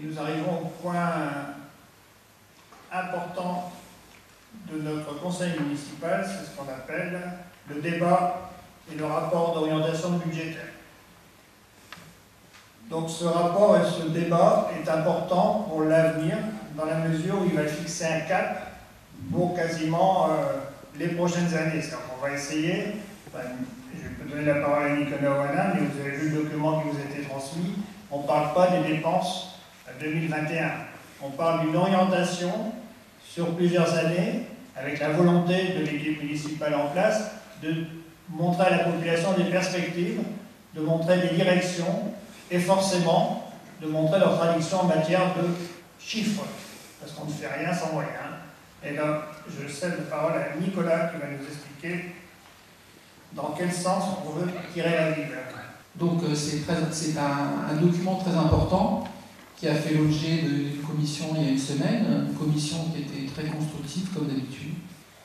nous arrivons au point important de notre conseil municipal, c'est ce qu'on appelle le débat et le rapport d'orientation budgétaire. Donc ce rapport et ce débat est important pour l'avenir, dans la mesure où il va fixer un cap pour quasiment les prochaines années. C'est-à-dire qu'on va essayer, je peux donner la parole à Nicolas Ouanin, mais vous avez vu le document qui vous a été transmis, on ne parle pas des dépenses 2021. On parle d'une orientation sur plusieurs années, avec la volonté de l'équipe municipale en place, de montrer à la population des perspectives, de montrer des directions, et forcément de montrer leur traduction en matière de chiffres, parce qu'on ne fait rien sans moyens. Et là, je cède la parole à Nicolas qui va nous expliquer dans quel sens on veut tirer la ligne. Donc c'est un document très important qui a fait l'objet d'une commission il y a une semaine, une commission qui était très constructive comme d'habitude.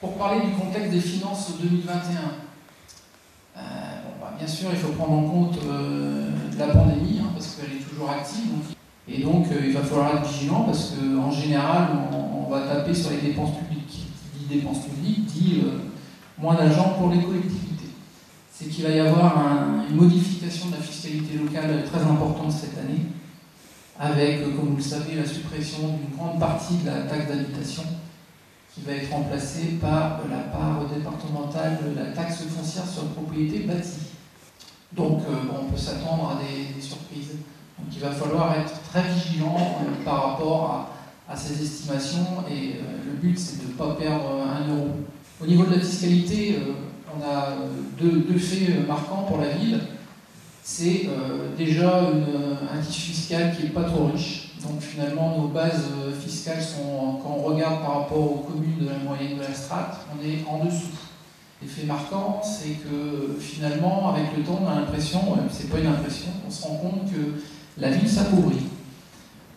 Pour parler du contexte des finances 2021, bien sûr il faut prendre en compte la pandémie, parce qu'elle est toujours active. Et donc il va falloir être vigilant parce qu'en général on va taper sur les dépenses publiques. Qui dit dépenses publiques dit moins d'argent pour les collectivités. C'est qu'il va y avoir une modification de la fiscalité locale très importante cette année, avec, comme vous le savez, la suppression d'une grande partie de la taxe d'habitation qui va être remplacée par la part départementale de la taxe foncière sur la propriété bâtie. Donc on peut s'attendre à des surprises. Donc il va falloir être très vigilant par rapport à ces estimations et le but c'est de ne pas perdre 1 euro. Au niveau de la fiscalité, on a deux faits marquants pour la ville. C'est déjà un tissu fiscal qui n'est pas trop riche. Donc finalement, nos bases fiscales sont, quand on regarde par rapport aux communes de la moyenne de la strate, on est en dessous. L'effet marquant, c'est que finalement, avec le temps, on a l'impression, c'est pas une impression, on se rend compte que la ville s'appauvrit.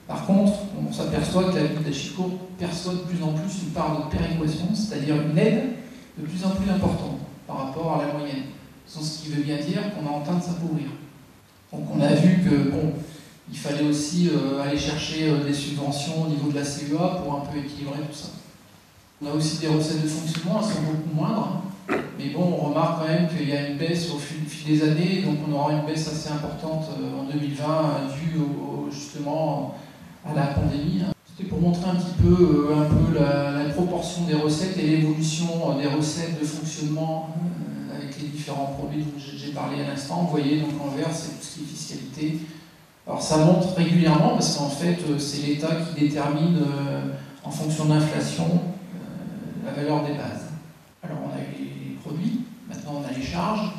Par contre, on s'aperçoit que la ville d'Achicourt perçoit de plus en plus une part de péréquation, c'est-à-dire une aide de plus en plus importante par rapport à la moyenne. Ce qui veut bien dire qu'on est en train de s'appauvrir. Donc on a vu que il fallait aussi aller chercher des subventions au niveau de la CEA pour un peu équilibrer tout ça. On a aussi des recettes de fonctionnement, elles sont beaucoup moindres, mais bon, on remarque quand même qu'il y a une baisse au fil des années, donc on aura une baisse assez importante en 2020 due justement à la pandémie. C'était pour montrer un petit peu, la proportion des recettes et l'évolution des recettes de fonctionnement avec les différents produits dont j'ai parlé à l'instant. Vous voyez, donc en vert, c'est tout ce qui est fiscalité. Alors ça monte régulièrement parce qu'en fait, c'est l'État qui détermine, en fonction de l'inflation, la valeur des bases. Alors on a eu les produits, maintenant on a les charges.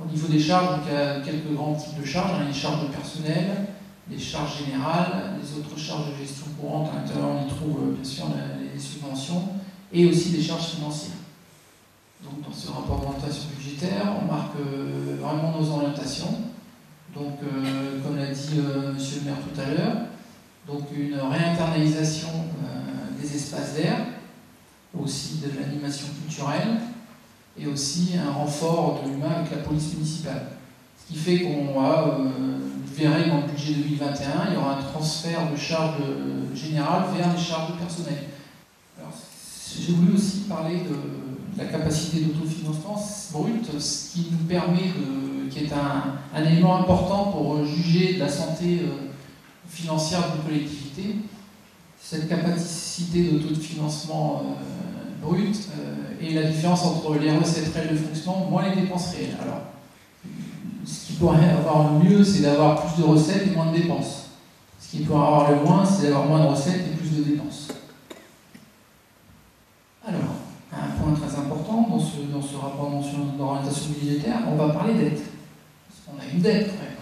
Au niveau des charges, donc, il y a quelques grands types de charges, les charges de personnel, les charges générales, les autres charges de gestion courante. À l'intérieur, on y trouve bien sûr les subventions et aussi des charges financières. Donc dans ce rapport d'orientation budgétaire, on marque vraiment nos orientations. Donc comme l'a dit Monsieur le maire tout à l'heure, donc une réinternalisation des espaces verts, aussi de l'animation culturelle, et aussi un renfort de l'humain avec la police municipale. Ce qui fait qu'on va, vous verrez dans le budget 2021, il y aura un transfert de charges générales vers les charges de personnel. Alors, j'ai voulu aussi parler de la capacité d'autofinancement brute, ce qui nous permet qui est un élément important pour juger de la santé financière d'une collectivité. Cette capacité d'autofinancement brut et la différence entre les recettes réelles de fonctionnement moins les dépenses réelles. Alors, ce qui pourrait avoir le mieux, c'est d'avoir plus de recettes et moins de dépenses. Ce qui pourrait avoir le moins, c'est d'avoir moins de recettes et plus de dépenses. Alors, un point très important dans ce rapport d'orientation budgétaire, on va parler dette. Parce qu'on a une dette quand même.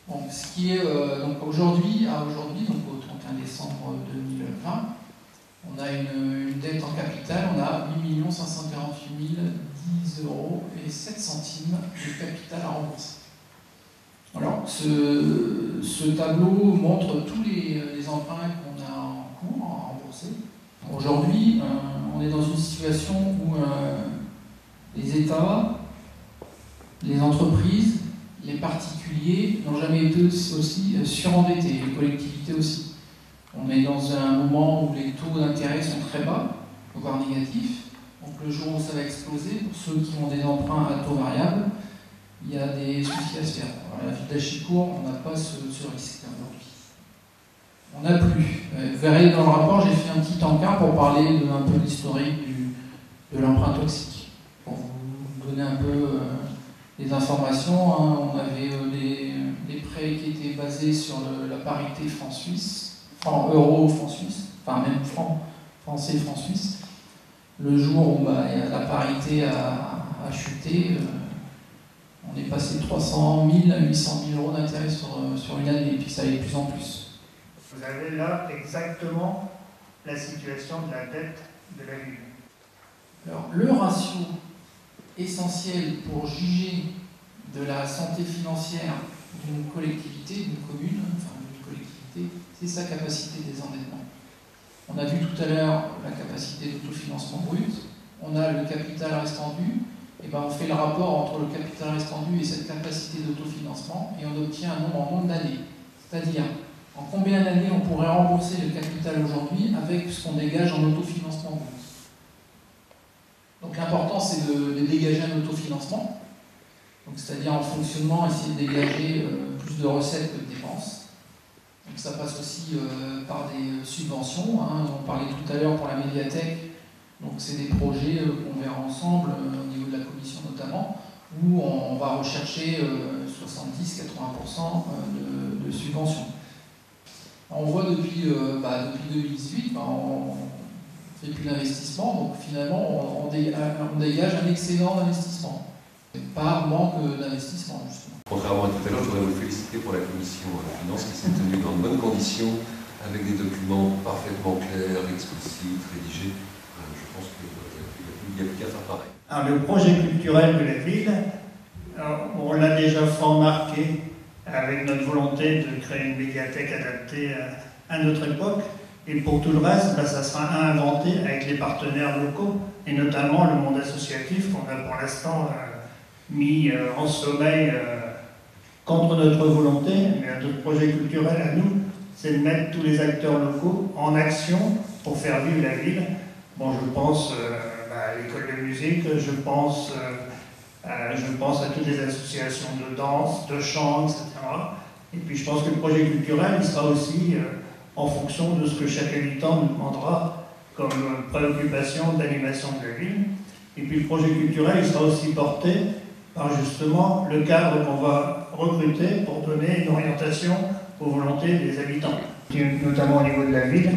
Bon, ce qui est donc aujourd'hui, donc au 31 décembre 2020, on a une dette en capital, on a 8 548 010 euros et 7 centimes de capital à rembourser. Alors, ce tableau montre tous les emprunts qu'on a en cours à rembourser. Aujourd'hui, on est dans une situation où les États, les entreprises les particuliers n'ont jamais été aussi surendettés, les collectivités aussi. On est dans un moment où les taux d'intérêt sont très bas, voire négatifs. Donc le jour où ça va exploser, pour ceux qui ont des emprunts à taux variable, il y a des soucis à se faire. Alors, la ville d'Achicourt, on n'a pas ce risque aujourd'hui. On n'a plus. Vous verrez dans le rapport, j'ai fait un petit encart pour parler un peu de l'historique de l'emprunt toxique. Pour vous donner un peu les informations, hein, on avait des prêts qui étaient basés sur la parité franc-suisse, euro franc-suisse, enfin même franc français franc-suisse. Le jour où la parité a chuté, on est passé de 300 000 à 800 000 euros d'intérêt sur une année, et puis ça allait de plus en plus. Vous avez là exactement la situation de la dette de la ville. Alors, le ratio essentiel pour juger de la santé financière d'une collectivité, d'une commune, enfin d'une collectivité, c'est sa capacité de désendettement. On a vu tout à l'heure la capacité d'autofinancement brut, on a le capital restant dû, et on fait le rapport entre le capital restant dû et cette capacité d'autofinancement, et on obtient un nombre en nombre d'années. C'est-à-dire, en combien d'années on pourrait rembourser le capital aujourd'hui avec ce qu'on dégage en autofinancement brut. Donc l'important c'est de dégager un autofinancement, c'est-à-dire en fonctionnement essayer de dégager plus de recettes que de dépenses. Donc ça passe aussi par des subventions, hein. On parlait tout à l'heure pour la médiathèque, donc c'est des projets qu'on verra ensemble au niveau de la commission notamment, où on va rechercher 70-80% de subventions. On voit depuis 2018, on ne fait plus d'investissement, donc finalement on dégage un excédent d'investissement, par manque d'investissement justement. Contrairement à tout à l'heure, je voudrais vous féliciter pour la commission finances qui s'est tenue dans de bonnes conditions, avec des documents parfaitement clairs, explicites, rédigés. Je pense qu'il n'y a plus qu'à faire pareil. Alors, le projet culturel de la ville, on l'a déjà fort marqué avec notre volonté de créer une médiathèque adaptée à notre époque. Et pour tout le reste, ça sera inventé avec les partenaires locaux, et notamment le monde associatif qu'on a pour l'instant mis en sommeil contre notre volonté. Mais notre projet culturel à nous, c'est de mettre tous les acteurs locaux en action pour faire vivre la ville. Bon, je pense à l'école de musique, je pense à toutes les associations de danse, de chant, etc. Et puis je pense que le projet culturel, il sera aussi en fonction de ce que chaque habitant nous demandera comme préoccupation d'animation de la ville. Et puis le projet culturel, il sera aussi porté par justement le cadre qu'on va recruter pour donner une orientation aux volontés des habitants. Notamment au niveau de la ville,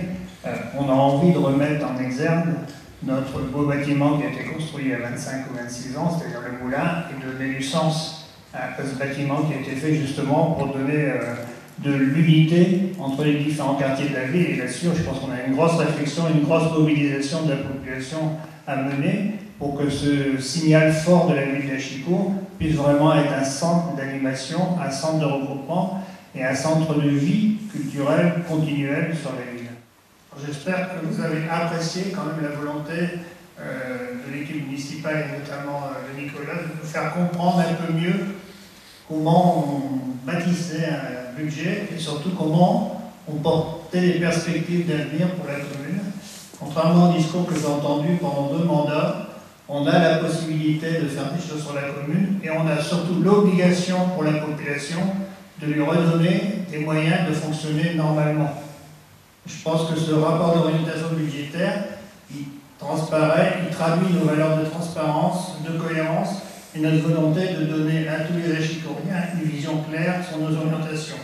on a envie de remettre en exergue notre beau bâtiment qui a été construit il y a 25 ou 26 ans, c'est-à-dire le moulin, et donner du sens à ce bâtiment qui a été fait justement pour donner de l'unité entre les différents quartiers de la ville. Et là-dessus, je pense qu'on a une grosse réflexion, une grosse mobilisation de la population à mener pour que ce signal fort de la ville d'Achicourt puisse vraiment être un centre d'animation, un centre de regroupement et un centre de vie culturelle continuelle sur la ville. J'espère que vous avez apprécié quand même la volonté de l'équipe municipale et notamment de Nicolas de nous faire comprendre un peu mieux comment on bâtissait un budget et surtout comment on portait les perspectives d'avenir pour la commune. Contrairement au discours que j'ai entendu pendant 2 mandats, on a la possibilité de faire des choses sur la commune et on a surtout l'obligation pour la population de lui redonner des moyens de fonctionner normalement. Je pense que ce rapport d'orientation budgétaire, il transparaît, il traduit nos valeurs de transparence, de cohérence et notre volonté de donner à tous les Achicouriens une vision claire sur nos orientations.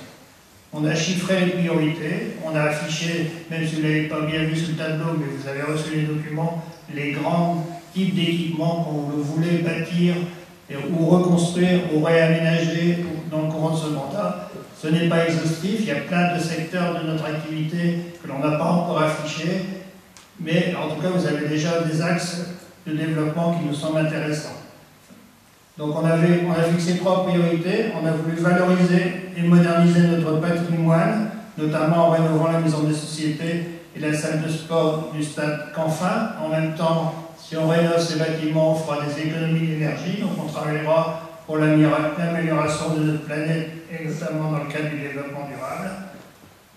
On a chiffré les priorités, on a affiché, même si vous ne l'avez pas bien vu sur le tableau, mais vous avez reçu les documents, les grands types d'équipements qu'on voulait bâtir ou reconstruire ou réaménager dans le courant de ce mandat. Ce n'est pas exhaustif, il y a plein de secteurs de notre activité que l'on n'a pas encore affichés, mais en tout cas vous avez déjà des axes de développement qui nous semblent intéressants. Donc on a fixé 3 priorités, on a voulu valoriser et moderniser notre patrimoine, notamment en rénovant la maison des sociétés et la salle de sport du stade Canfin. En même temps, si on rénove ces bâtiments, on fera des économies d'énergie, donc on travaillera pour l'amélioration de notre planète et notamment dans le cadre du développement durable.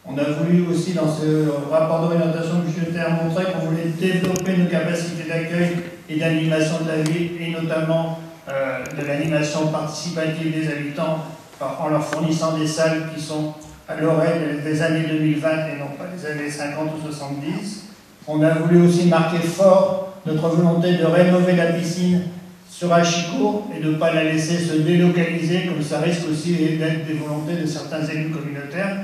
On a voulu aussi dans ce rapport d'orientation budgétaire montrer qu'on voulait développer nos capacités d'accueil et d'animation de la ville et notamment de l'animation participative des habitants en leur fournissant des salles qui sont à l'oreille des années 2020 et non pas des années 50 ou 70. On a voulu aussi marquer fort notre volonté de rénover la piscine sur Achicourt et de ne pas la laisser se délocaliser, comme ça risque aussi d'être des volontés de certains élus communautaires,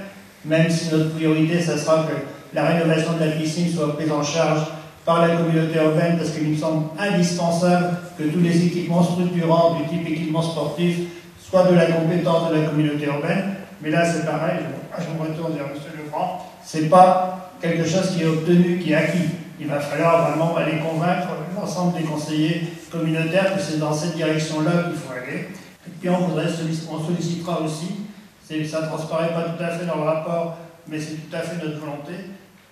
même si notre priorité, ça sera que la rénovation de la piscine soit prise en charge par la communauté urbaine, parce qu'il me semble indispensable que tous les équipements structurants du type équipement sportif soient de la compétence de la communauté urbaine. Mais là, c'est pareil, je me retourne vers M. Legrand, c'est pas quelque chose qui est obtenu, qui est acquis. Il va falloir vraiment aller convaincre l'ensemble des conseillers communautaires que c'est dans cette direction-là qu'il faut aller. Et puis on sollicitera aussi, ça ne transparaît pas tout à fait dans le rapport, mais c'est tout à fait notre volonté,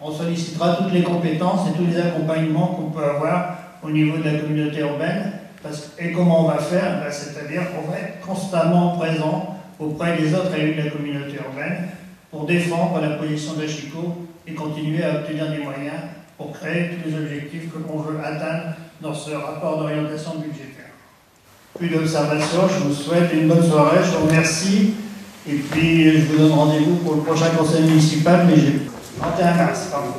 on sollicitera toutes les compétences et tous les accompagnements qu'on peut avoir au niveau de la communauté urbaine. Et comment on va faire? C'est-à-dire qu'on va être constamment présent auprès des autres élus de la communauté urbaine pour défendre la position d'Achicourt et continuer à obtenir des moyens pour créer tous les objectifs que l'on veut atteindre dans ce rapport d'orientation budgétaire. Plus d'observations, je vous souhaite une bonne soirée, je vous remercie et puis je vous donne rendez-vous pour le prochain conseil municipal, mais j'ai 31 mars, pardon.